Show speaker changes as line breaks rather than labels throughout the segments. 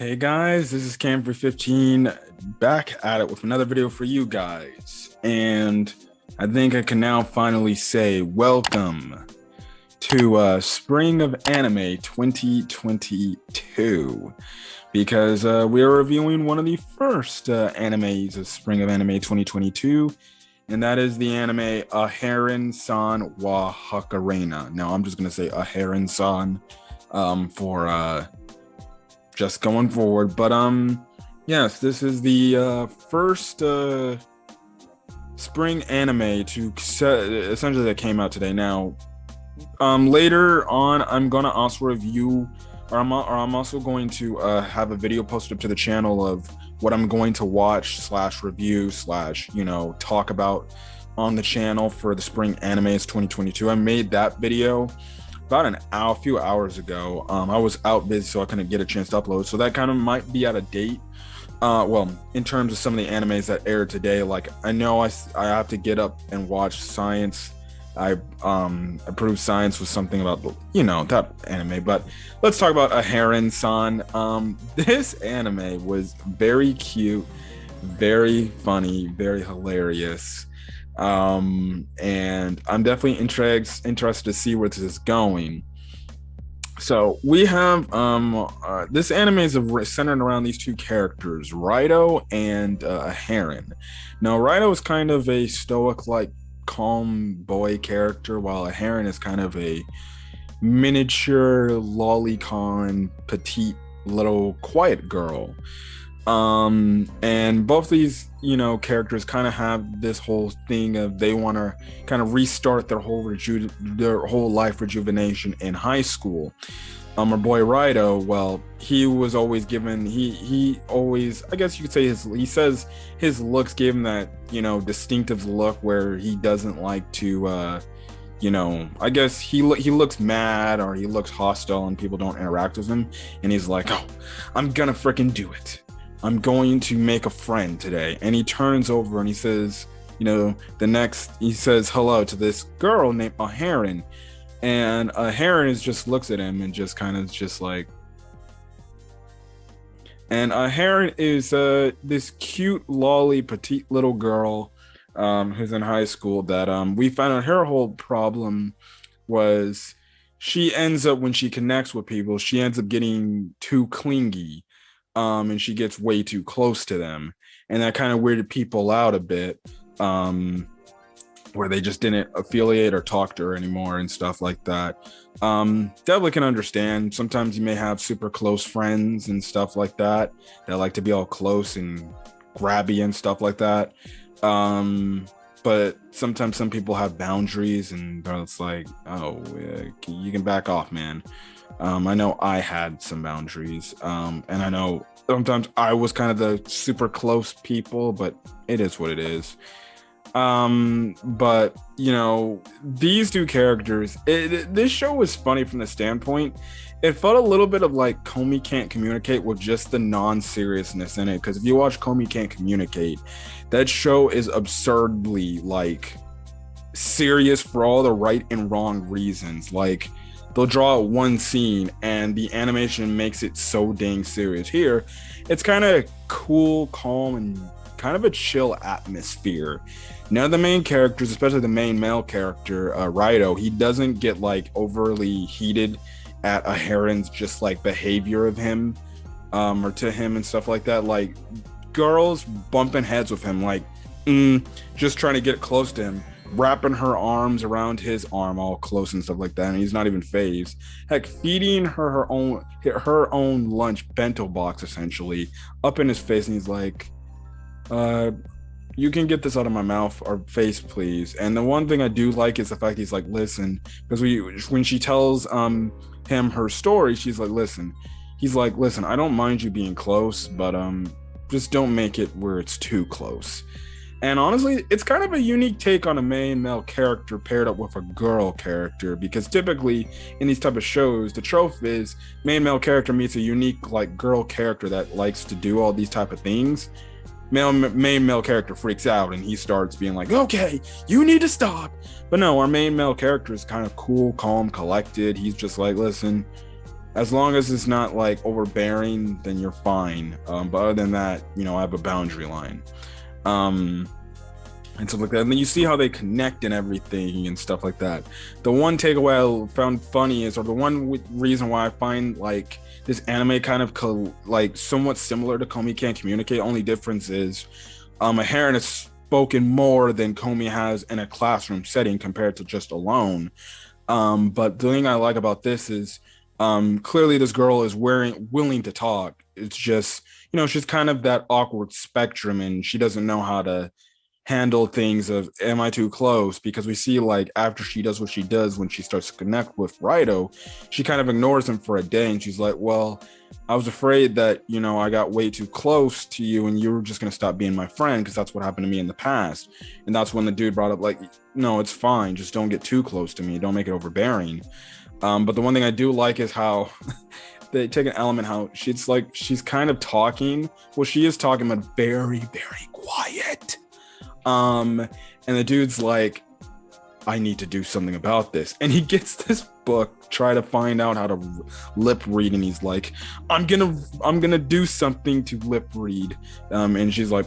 Hey guys, this is Cam for 15 back at it with another video for you guys. And I think I can now finally say welcome to Spring of Anime 2022 because we are reviewing one of the first animes of Spring of Anime 2022, and that is the anime Aharen-san wa Hakarenai. Now I'm just going to say Aharen-san for just going forward, but yes, this is the first spring anime to essentially that came out today. Now later on I'm gonna also review, or I'm also going to have a video posted up to the channel of what I'm going to watch slash review slash talk about on the channel for the spring animes 2022. I made that video about a few hours ago. I was out busy, so I couldn't get a chance to upload. So that kind of might be out of date. Well, in terms of some of the animes that aired today, like I know I have to get up and watch Science. I approved Science with something about that anime. But let's talk about Aharen-san. This anime was very cute, very funny, very hilarious. And I'm definitely interested to see where this is going. So we have this anime is centered around these two characters, Raito and Aharen. Now Raito is kind of a stoic, like calm boy character, while Aharen is kind of a miniature lolicon, petite little quiet girl. And both these characters kind of have this whole thing of they want to kind of restart their whole life rejuvenation in high school. Our boy Raito, well, he was always given, he always, I guess you could say he says his looks gave him that distinctive look where he doesn't like to I guess he looks mad, or he looks hostile and people don't interact with him, and he's like, oh, I'm gonna freaking do it. I'm going to make a friend today. And he turns over and he says, he says hello to this girl named Aharen. And Aharen just looks at him and just kind of just like, and Aharen is this cute, lolly, petite little girl who's in high school that we found out her whole problem was she ends up, when she connects with people, she ends up getting too clingy. And she gets way too close to them, and that kind of weirded people out a bit, where they just didn't affiliate or talk to her anymore and stuff like that. Definitely can understand. Sometimes you may have super close friends and stuff like that like to be all close and grabby and stuff like that. But sometimes some people have boundaries, and it's like, oh, you can back off, man. I know I had some boundaries, and I know sometimes I was kind of the super close people, but it is what it is. But these two characters, this show was funny from the standpoint. It felt a little bit of like Komi Can't Communicate with just the non-seriousness in it. Because if you watch Komi Can't Communicate, that show is absurdly like serious for all the right and wrong reasons. Like, they'll draw out one scene and the animation makes it so dang serious. Here, it's kind of cool, calm, and kind of a chill atmosphere. Now, the main characters, especially the main male character, Raito, he doesn't get like overly heated at Aharen's just like behavior of him, or to him and stuff like that. Like, girls bumping heads with him, like just trying to get close to him, wrapping her arms around his arm all close and stuff like that, and he's not even phased. Heck, feeding her own lunch bento box essentially up in his face, and he's like, you can get this out of my mouth or face, please. And the one thing I do like is the fact he's like, listen, because when she tells him her story, she's like, listen, he's like, listen, I don't mind you being close, but just don't make it where it's too close. And honestly, it's kind of a unique take on a main male character paired up with a girl character, because typically in these type of shows, the trope is main male character meets a unique like girl character that likes to do all these type of things. Main male character freaks out and he starts being like, okay, you need to stop. But no, our main male character is kind of cool, calm, collected. He's just like, listen, As long as it's not like overbearing, then you're fine. But other than that, I have a boundary line. And stuff like that. And then you see how they connect and everything and stuff like that. The one takeaway I found funny is, or the one reason why I find like this anime kind of like somewhat similar to Komi Can't Communicate, only difference is Aharen is spoken more than Komi has in a classroom setting compared to just alone. But the thing I like about this is clearly this girl is willing to talk. It's just, she's kind of that awkward spectrum, and she doesn't know how to handle things of, am I too close? Because we see like after she does what she does, when she starts to connect with Raito, she kind of ignores him for a day, and she's like, well, I was afraid that, I got way too close to you and you were just going to stop being my friend, because that's what happened to me in the past. And that's when the dude brought up like, no, it's fine, just don't get too close to me, don't make it overbearing. But the one thing I do like is how they take an element, how she's kind of talking, well, she is talking, but very, very quiet. And the dude's like, I need to do something about this. And he gets this book, try to find out how to lip read. And he's like, I'm gonna do something to lip read. And she's like,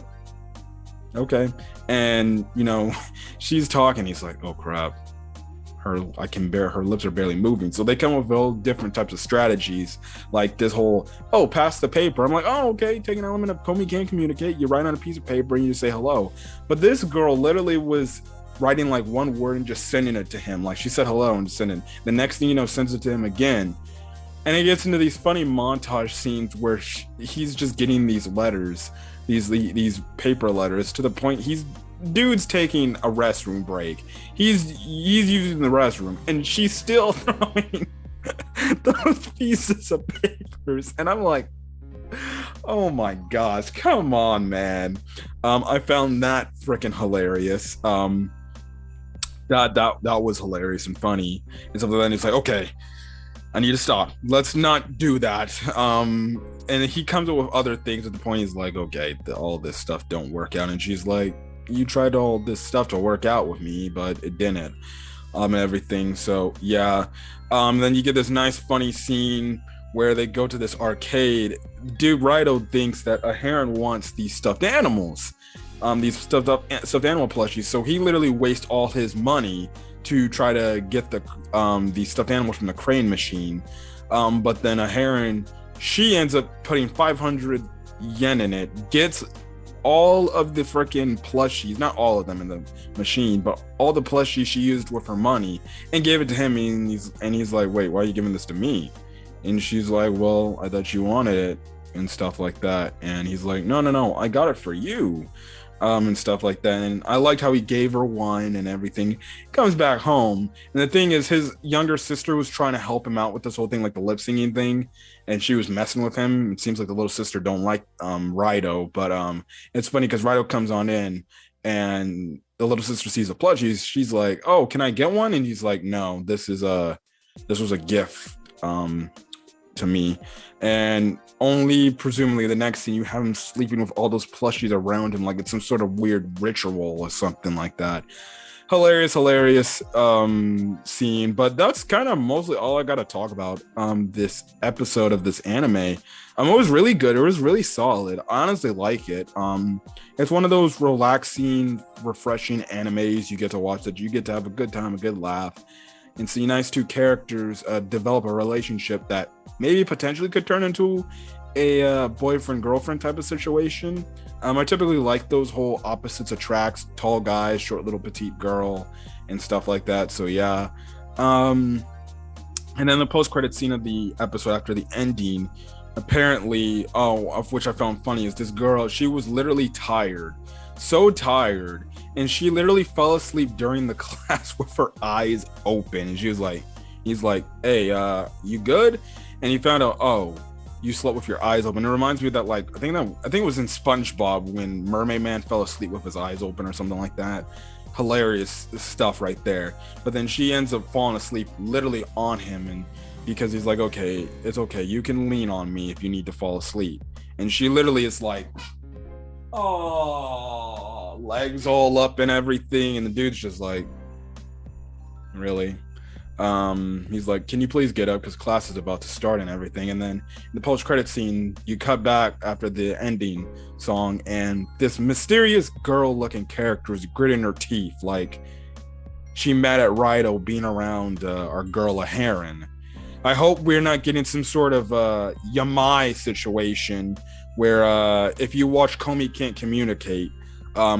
okay. And, she's talking. He's like, oh crap. Her lips are barely moving. So they come up with all different types of strategies, like this whole, pass the paper. I'm like, okay, take an element of Komi Can't Communicate. You write on a piece of paper and you say hello. But this girl literally was writing like one word and just sending it to him. Like she said hello and sending it. The next thing you know, sends it to him again. And it gets into these funny montage scenes where he's just getting these letters, these paper letters, to the point dude's taking a restroom break. He's using the restroom, and she's still throwing those pieces of papers. And I'm like, oh my gosh, come on, man. I found that freaking hilarious. That was hilarious and funny. And something like that. And he's like, okay, I need to stop. Let's not do that. And he comes up with other things at the point. He's like, okay, all this stuff don't work out. And she's like, you tried all this stuff to work out with me, but it didn't. And everything. So yeah. Then you get this nice funny scene where they go to this arcade. Dude, Raito thinks that Aharen wants these stuffed animals, these stuffed animal plushies. So he literally wastes all his money to try to get the stuffed animals from the crane machine. But then Aharen, she ends up putting 500 yen in it, gets all of the freaking plushies, not all of them in the machine, but all the plushies she used with her money, and gave it to him. And he's like, wait, why are you giving this to me? And she's like, well, I thought you wanted it and stuff like that. And he's like, no, I got it for you. And stuff like that. And I liked how he gave her wine and everything. He comes back home, and the thing is, his younger sister was trying to help him out with this whole thing, like the lip singing thing, and she was messing with him. It seems like the little sister don't like Raito, but it's funny because Raito comes on in, and the little sister sees the plushies. She's like, oh, can I get one? And he's like, no, this was a gift to me. And only presumably the next scene, you have him sleeping with all those plushies around him, like it's some sort of weird ritual or something like that. Hilarious scene. But that's kind of mostly all I got to talk about this episode of this anime. It was really good. It was really solid. I honestly like it. It's one of those relaxing, refreshing animes you get to watch, that you get to have a good time, a good laugh, and see nice two characters develop a relationship that maybe potentially could turn into a boyfriend-girlfriend type of situation. I typically like those whole opposites attracts, tall guy, short little petite girl, and stuff like that. So yeah. And then the post-credit scene of the episode after the ending, apparently, of which I found funny, is this girl, she was literally tired. So tired, and she literally fell asleep during the class with her eyes open, and he's like, hey, you good? And he found out, oh, you slept with your eyes open. It reminds me of that, like, I think it was in SpongeBob when Mermaid Man fell asleep with his eyes open or something like that. Hilarious stuff right there. But then she ends up falling asleep literally on him, and because he's like, okay, it's okay, you can lean on me if you need to fall asleep. And she literally is like, oh, legs all up and everything, and the dude's just like, really? He's like, can you please get up because class is about to start and everything. And then in the post-credit scene, you cut back after the ending song, and this mysterious girl-looking character is gritting her teeth like she mad at Raido being around our girl Aharen. I hope we're not getting some sort of Yamai situation where if you watch Komi Can't Communicate,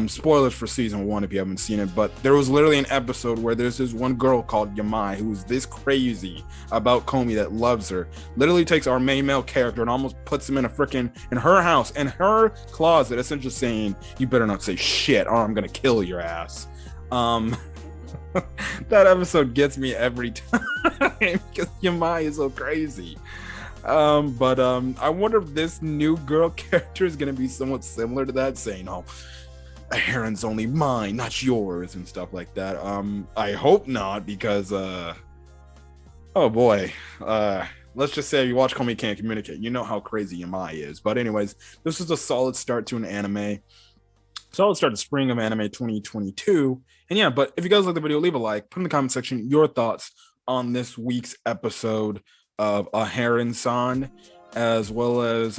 spoilers for season 1 if you haven't seen it, but there was literally an episode where there's this one girl called Yamai who's this crazy about Komi that loves her, literally takes our main male character and almost puts him in her house, in her closet, essentially saying, you better not say shit or I'm gonna kill your ass. That episode gets me every time because Yamai is so crazy. But I wonder if this new girl character is gonna be somewhat similar to that, saying, oh, Aharen's only mine, not yours, and stuff like that. I hope not, because oh boy, let's just say if you watch Komi Can't Communicate, you know how crazy Yamai is. But anyways, this is a solid start to an anime. Solid start to spring of anime 2022. And yeah, but if you guys like the video, leave a like, put in the comment section your thoughts on this week's episode of Aharen-san, as well as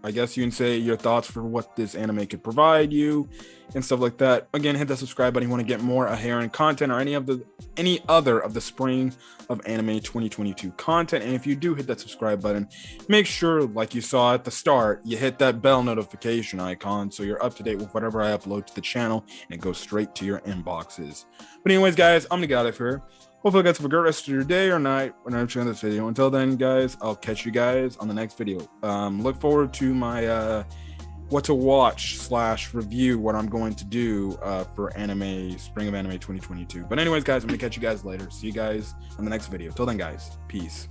I guess you can say your thoughts for what this anime could provide you and stuff like that. Again, hit that subscribe button if you want to get more Aharen content or any other of the spring of anime 2022 content. And if you do hit that subscribe button, make sure, like you saw at the start, you hit that bell notification icon so you're up to date with whatever I upload to the channel and it goes straight to your inboxes. But anyways, guys, I'm gonna get out of here. Hopefully you guys have a great rest of your day or night whenever you're watching this video. Until then, guys, I'll catch you guys on the next video. Look forward to my what to watch / review, what I'm going to do for anime, spring of anime 2022. But anyways, guys, I'm going to catch you guys later. See you guys on the next video. Till then, guys, peace.